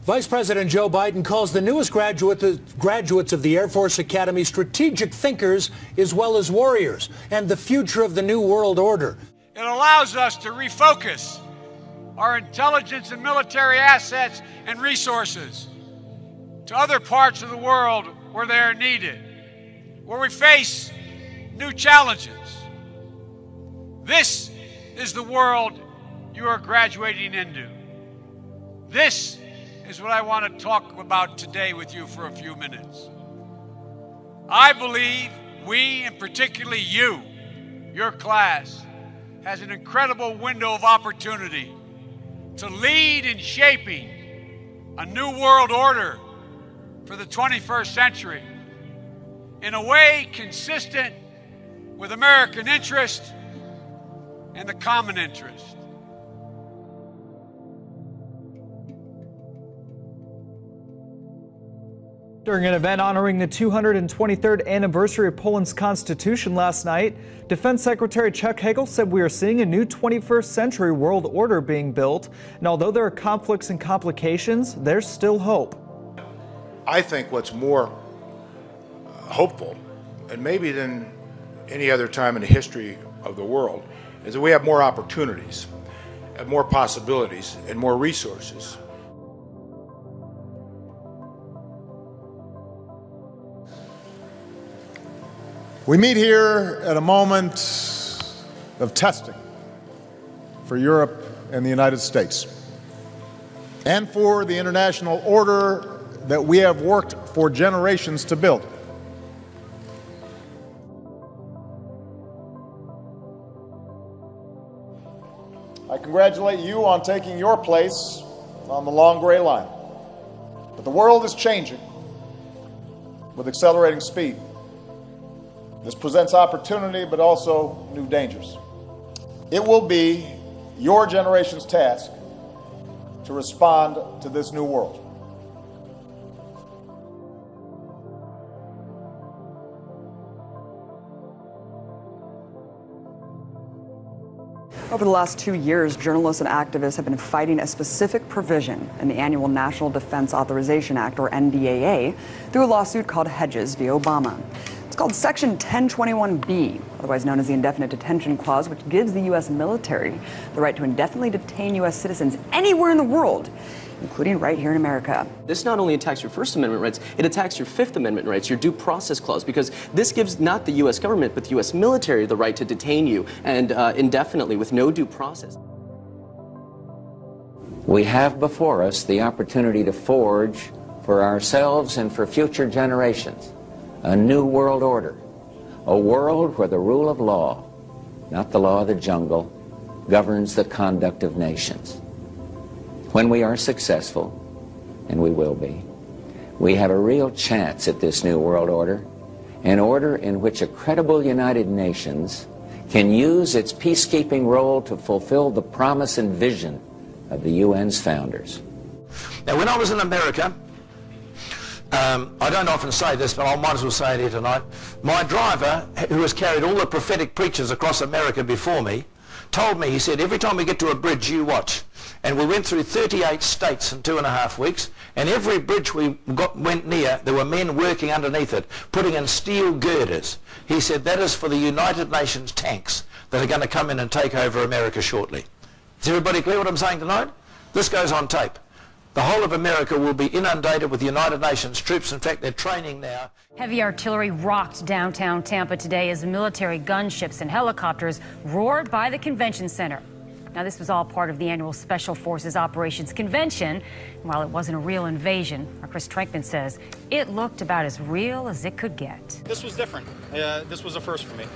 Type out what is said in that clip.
Vice President Joe Biden calls the newest graduates of the Air Force Academy strategic thinkers as well as warriors, and the future of the New World Order. It allows us to refocus our intelligence and military assets and resources to other parts of the world where they are needed, where we face new challenges. This is the world you are graduating into. This is what I want to talk about today with you for a few minutes. I believe we, and particularly you, your class, has an incredible window of opportunity to lead in shaping a new world order for the 21st century in a way consistent with American interest and the common interest. During an event honoring the 223rd anniversary of Poland's constitution last night, Defense Secretary Chuck Hagel said we are seeing a new 21st century world order being built. And although there are conflicts and complications, there's still hope. I think what's more hopeful, and maybe than any other time in the history of the world, is that we have more opportunities, and more possibilities, and more resources. We meet here at a moment of testing for Europe and the United States, and for the international order that we have worked for generations to build. I congratulate you on taking your place on the long gray line. But the world is changing with accelerating speed. This presents opportunity, but also new dangers. It will be your generation's task to respond to this new world. Over the last 2 years, journalists and activists have been fighting a specific provision in the annual National Defense Authorization Act, or NDAA, through a lawsuit called Hedges v. Obama. It's called Section 1021B, otherwise known as the Indefinite Detention Clause, which gives the U.S. military the right to indefinitely detain U.S. citizens anywhere in the world, including right here in America. This not only attacks your First Amendment rights, it attacks your Fifth Amendment rights, your due process clause, because this gives not the U.S. government, but the U.S. military the right to detain you and indefinitely with no due process. We have before us the opportunity to forge for ourselves and for future generations a new world order, a world where the rule of law, not the law of the jungle, governs the conduct of nations. When we are successful, and we will be, we have a real chance at this new world order, an order in which a credible United Nations can use its peacekeeping role to fulfill the promise and vision of the UN's founders. Now, when I was in America, I don't often say this, but I might as well say it here tonight. My driver, who has carried all the prophetic preachers across America before me, told me, he said, every time we get to a bridge, you watch. And we went through 38 states in 2.5 weeks, and every bridge we went near, there were men working underneath it, putting in steel girders. He said, that is for the United Nations tanks that are going to come in and take over America shortly. Is everybody clear what I'm saying tonight? This goes on tape. The whole of America will be inundated with United Nations troops. In fact, they're training now. Heavy artillery rocked downtown Tampa today as military gunships and helicopters roared by the convention center. Now, this was all part of the annual Special Forces Operations Convention. While it wasn't a real invasion, our Chris Trankman says it looked about as real as it could get. This was different. This was a first for me.